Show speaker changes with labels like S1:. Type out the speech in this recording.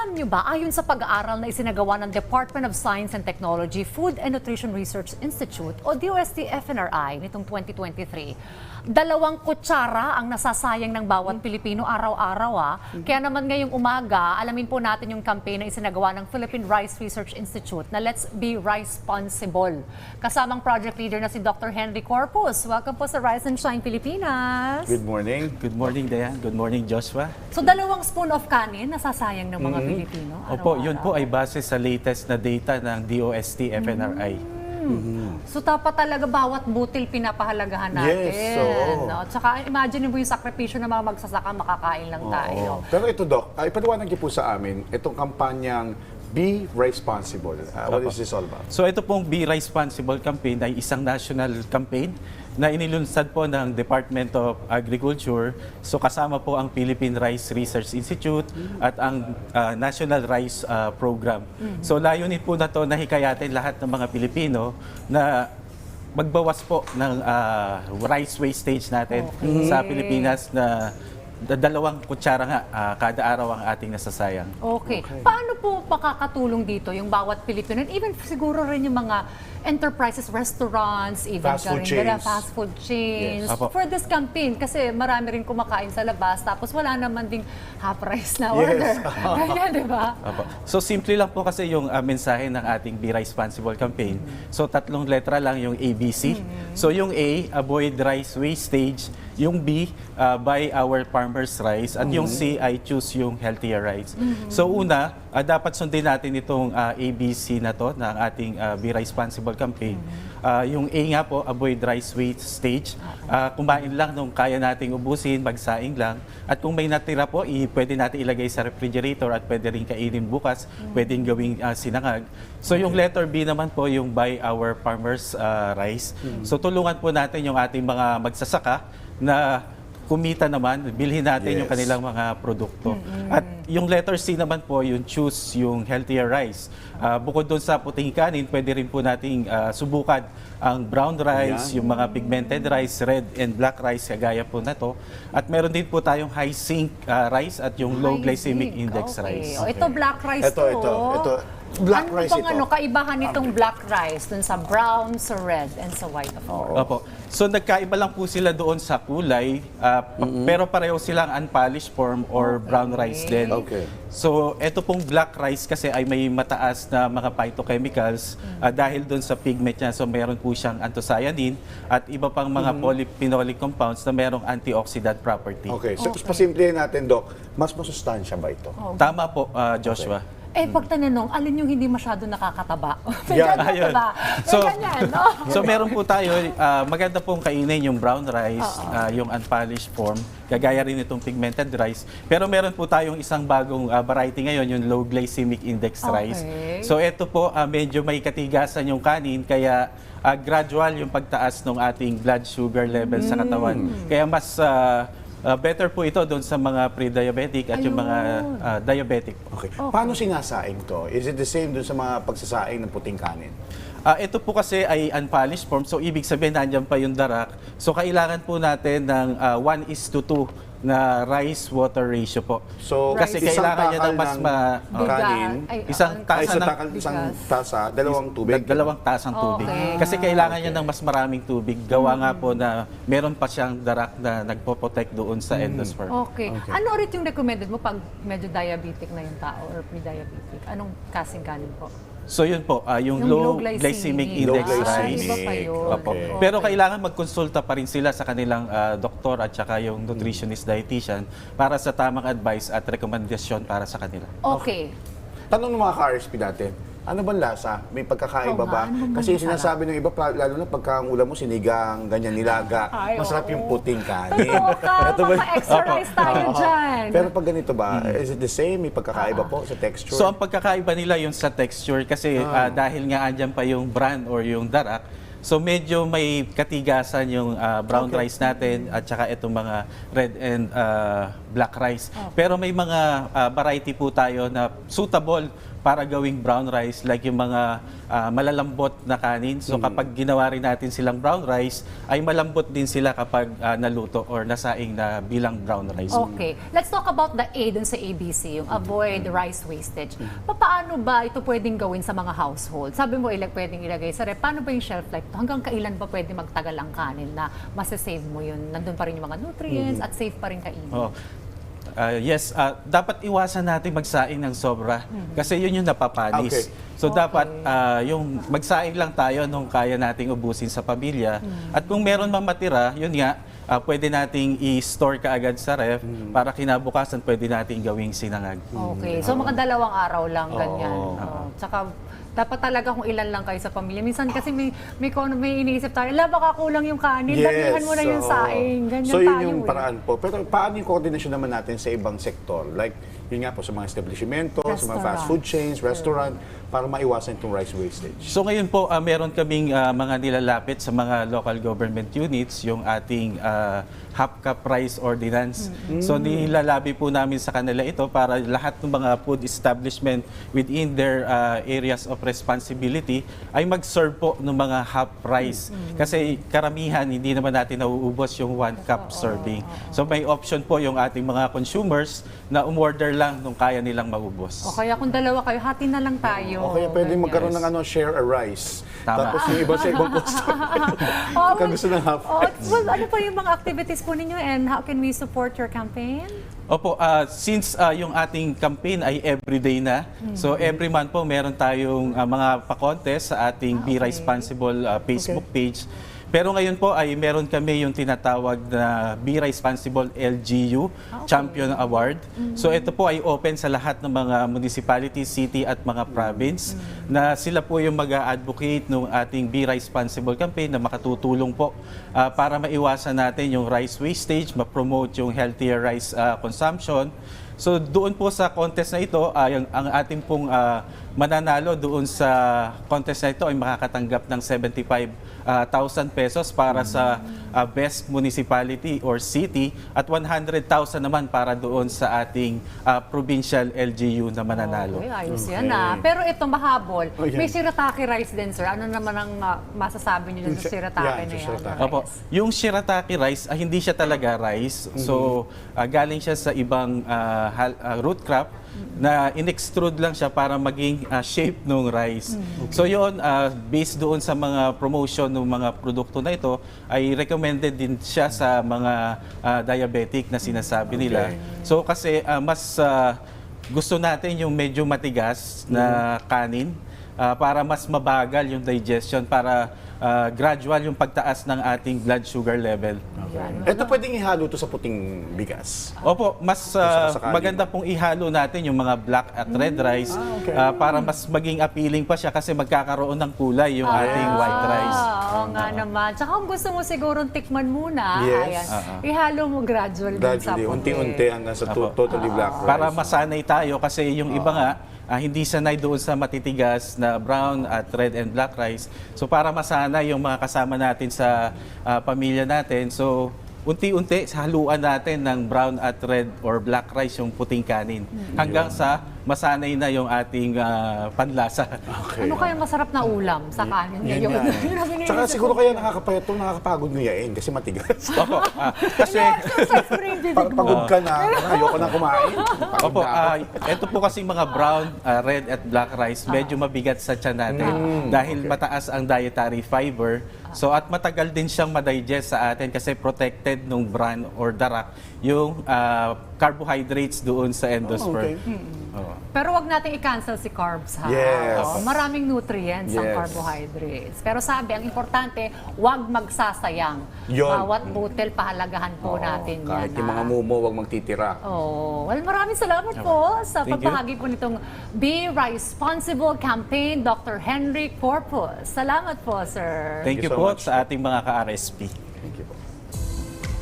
S1: Alam niyo ba, ayon sa pag-aaral na isinagawa ng Department of Science and Technology, Food and Nutrition Research Institute o DOST-FNRI nitong 2023, 2 kutsara ang nasasayang ng bawat Pilipino araw-araw. Kaya naman ngayong umaga, alamin po natin yung campaign na isinagawa ng Philippine Rice Research Institute na Let's Be Rice-Sponsible. Kasamang project leader na si Dr. Henry Corpus. Welcome po sa Rise and Shine Pilipinas.
S2: Good morning.
S3: Good morning, Dayan. Good morning, Joshua.
S1: So 2 spoon of kanin nasasayang ng mga Pilipino
S3: Opo,
S1: araw-araw.
S3: yun po ay base sa latest na data ng DOST-FNRI.
S1: So dapat talaga bawat butil pinapahalagahan natin.
S2: Yes, oo.
S1: No? At saka imagine mo yung sakripisyo ng mga magsasaka, makakain lang tayo.
S2: Pero ito, Doc, ipaliwanag niyo po sa amin itong kampanyang Be Responsible. What is this all about?
S3: So ito pong Be Responsible campaign ay isang national campaign na inilunsad po ng Department of Agriculture. So kasama po ang Philippine Rice Research Institute at ang National Rice Program. So layunin po na to na hikayatin lahat ng mga Pilipino na magbawas po ng rice wastage natin sa Pilipinas na 2 kutsara nga kada araw ang ating nasasayang.
S1: Okay. Paano po makakatulong dito yung bawat Pilipino? And even siguro rin yung mga enterprises, restaurants, even
S2: Fast food chains.
S1: fast food chains.
S3: Yes. Apo.
S1: For this campaign, kasi marami rin kumakain sa labas, tapos wala naman ding half price na
S2: Yes.
S1: order. Ganyan, di ba?
S3: Opo. So simple lang po kasi yung mensahe ng ating Be Responsible campaign. So 3 letra lang yung ABC. So yung A, avoid rice wastage. Yung B, buy our farmers rice. At yung C, I choose yung healthier rice. So una, dapat sundin natin itong ABC na to ng ating Be Responsible campaign. Yung A nga po, avoid rice wastage. Kumain lang nung kaya nating ubusin, magsaing lang. At kung may natira po, pwede natin ilagay sa refrigerator at pwede rin kainin bukas, pwedeng gawing sinangag. So yung letter B naman po, yung buy our farmers rice. So tulungan po natin yung ating mga magsasaka na kumita naman, bilhin natin yung kanilang mga produkto. At yung letter C naman po, yung choose yung healthier rice. Bukod doon sa puting kanin, pwede rin po nating subukan ang brown rice, yung mga pigmented rice, red and black rice, kagaya po na to. At meron din po tayong high zinc rice at yung low glycemic index rice.
S1: O, ito black rice
S2: Ito. Black rice
S1: ano
S2: ito.
S1: kaibahan nitong black rice dun sa brown, sa red, and sa white of course?
S3: Opo. So nagkaiba lang po sila doon sa kulay, pero pareho silang unpolished form or brown rice din.
S2: Okay.
S3: So ito pong black rice kasi ay may mataas na mga phytochemicals dahil doon sa pigment niya. So meron po siyang anthocyanin at iba pang mga polyphenolic compounds na merong antioxidant property.
S2: Okay. So, pasimplihin natin, Doc, mas masustansya ba ito?
S3: Tama po, Joshua.
S1: Pag tanong, alin yung hindi masyado nakakataba? May
S2: Yan.
S1: ganyan,
S3: Ayun.
S1: diba?
S3: So-
S1: May ganyan, no?
S3: So meron po tayo, maganda pong kainin yung brown rice, yung unpolished form, kagaya rin itong pigmented rice. Pero meron po tayong isang bagong variety ngayon, yung low glycemic index rice. So ito po, medyo may katigasan yung kanin, kaya gradual yung pagtaas ng ating blood sugar level sa katawan. Kaya mas better po ito doon sa mga pre-diabetic at yung mga diabetic.
S2: Okay. Paano sinasaing to? Is it the same dun sa mga pagsasaing ng puting kanin?
S3: Ito po kasi ay unpolished form, so ibig sabihin nandiyan pa yung darak. So kailangan po natin ng 1:2 na rice-water ratio po.
S2: So,
S3: kasi
S2: isang
S3: kailangan niya ng mas
S2: kanin,
S3: isang tasa ng
S2: isang tasa, 2 tubig.
S3: 2 tasang tubig.
S1: Okay.
S3: Kasi kailangan niya ng mas maraming tubig. Gawa nga po na meron pa siyang darak na nagpo-protect doon sa endosperm.
S1: Okay. Ano ulit yung recommended mo pag medyo diabetic na yung tao or pre-diabetic? Anong kasing kanin po?
S3: So yun po, yung low glycemic index
S2: Low
S3: rice.
S1: Iba pa yun.
S3: Opo.
S2: Okay.
S3: Pero kailangan magkonsulta pa rin sila sa kanilang doktor at saka yung nutritionist dietitian para sa tamang advice at rekomendasyon para sa kanila.
S1: Okay.
S2: Tanong ng mga ka-RSP natin, ano bang lasa? May pagkakaiba
S1: Oo
S2: ba?
S1: nga, ano bang
S2: Kasi
S1: masarap?
S2: sinasabi ng iba, lalo na pagka ang ulam mo sinigang, ganyan nilaga,
S1: Ay,
S2: masarap
S1: oo.
S2: yung puting kanin.
S1: Totoo ka,
S2: Ito ba-
S1: maka-exercise tayo
S2: Oo.
S1: dyan.
S2: Pero pag ganito ba, is it the same? May pagkakaiba po sa texture?
S3: So ang pagkakaiba nila yung sa texture kasi dahil nga andyan pa yung bran or yung darak, so medyo may katigasan yung brown rice natin at saka itong mga red and black rice. Pero may mga variety po tayo na suitable para gawing brown rice, like yung mga malalambot na kanin. So kapag ginawa rin natin silang brown rice, ay malambot din sila kapag naluto or nasaing na bilang brown rice.
S1: Okay. Let's talk about the A dun sa ABC, yung avoid rice wastage. Paano ba ito pwedeng gawin sa mga household? Sabi mo, pwedeng ilagay sa ref. Paano ba yung shelf life? Hanggang kailan ba pwede magtagal ang kanin na masasave mo yun? Nandun pa rin yung mga nutrients at safe pa rin kainin.
S3: Oh. Yes, dapat iwasan natin magsaing ng sobra kasi yun yung napapanis.
S2: Okay.
S3: So dapat yung magsaing lang tayo nung kaya nating ubusin sa pamilya. At kung meron mang matira, yun nga, pwede nating i-store kaagad sa ref para kinabukasan pwede nating gawing sinangag.
S1: Okay. So mga 2 araw lang ganyan. Tsaka dapat talaga kung ilan lang kayo sa pamilya. Minsan kasi may iniisip tayo, baka kulang yung kanin, damihan mo na yung saing. Ganyan
S2: so yun
S1: tayo
S2: yung paraan po. Pero paano yung coordination naman natin sa ibang sektor? Like, yun nga po, sa mga establishmento, sa mga fast food chains, restaurant, para maiwasan itong rice wastage.
S3: So ngayon po, meron kaming mga nilalapit sa mga local government units, yung ating half-cup rice ordinance. So nilalabi po namin sa kanila ito para lahat ng mga food establishment within their areas of responsibility ay mag-serve po ng mga half rice. Kasi karamihan, hindi naman natin nauubos yung 1 cup serving. So may option po yung ating mga consumers na umorder lang nung kaya nilang maubos.
S1: O kaya kung 2 kayo, hati na lang tayo.
S2: O kaya pwede magkaroon ng share a rice.
S3: Tama.
S2: Tapos yung iba sa ibang customer. Kung gusto ng half rice.
S1: Well, ano pa yung mga activities po ninyo and how can we support your campaign?
S3: Opo, since yung ating campaign ay everyday na, so every month po meron tayong mga pa-contest sa ating Be Responsible Facebook page. Pero ngayon po ay meron kami yung tinatawag na Be Responsible LGU Champion Award. So ito po ay open sa lahat ng mga municipality, city at mga province na sila po yung mag-a-advocate ng ating Be Responsible campaign na makatutulong po para maiwasan natin yung rice wastage, ma-promote yung healthier rice consumption. So doon po sa contest na ito, ang ating pong mananalo doon sa contest na ito ay makakatanggap ng 75,000 pesos para sa best municipality or city at 100,000 naman para doon sa ating provincial LGU na mananalo.
S1: Okay, ayos yan Pero ito mahabol.
S2: yan.
S1: May shirataki rice din, sir. Ano naman ang masasabi niyo sa shirataki na yan?
S2: shirataki.
S3: Opo, yung shirataki rice, hindi siya talaga rice. So, galing siya sa ibang root crop na in-extrude lang siya para maging shape ng rice. So yun, based doon sa mga promotion ng mga produkto na ito, ay recommended din siya sa mga diabetic na sinasabi nila. So kasi mas gusto natin yung medyo matigas na kanin para mas mabagal yung digestion, para gradual yung pagtaas ng ating blood sugar level.
S2: Ito pwedeng ihalo to sa puting bigas.
S3: Opo, mas
S2: sakali.
S3: maganda pong ihalo natin yung mga black at red rice para mas maging appealing pa siya kasi magkakaroon ng kulay yung ating white rice.
S1: Oo nga naman. Tsaka kung gusto mo sigurong tikman muna,
S2: Yes.
S1: ihalo mo gradually din sa
S2: Gradually,
S1: puti.
S2: unti-unti hanggang sa totally black rice.
S3: Para masanay tayo kasi yung iba nga, hindi sanay doon sa matitigas na brown at red and black rice. So para masanay yung mga kasama natin sa pamilya natin, so unti-unti haluan natin ng brown at red or black rice yung puting kanin hanggang sa masanay na yung ating panlasa.
S2: Okay.
S1: Ano kaya masarap na ulam sa kanin ngayon?
S2: Yan.
S1: Yun ang iniisip
S2: Tsaka
S1: ko.
S2: siguro kaya nakakapagod nguyain kasi matigas.
S3: Opo, kasi
S1: Exercise mo rin yung bibig mo.
S2: Pagod ka na, ayoko na kumain. Pagod
S3: Opo,
S2: na ako.
S3: ito po kasi mga brown, red at black rice, medyo mabigat sa tiyan natin dahil mataas ang dietary fiber. So at matagal din siyang ma-digest sa atin kasi protected nung bran or darak yung carbohydrates doon sa endosperm.
S1: Pero wag natin i-cancel si carbs, ha?
S2: Yes.
S1: Maraming nutrients ang
S2: Yes.
S1: carbohydrates. Pero sabi, ang importante, wag magsasayang.
S2: Yun.
S1: Bawat butil, pahalagahan po natin
S2: Kahit
S1: yan.
S2: yung mga mumo, wag magtitira.
S1: Well, maraming salamat po sa
S3: Thank you.
S1: pagbahagi po nitong Be Responsible Campaign, Dr. Henry Corpus. Salamat po, sir.
S3: Thank you
S2: so
S3: po
S2: much.
S3: sa ating mga ka-RSP.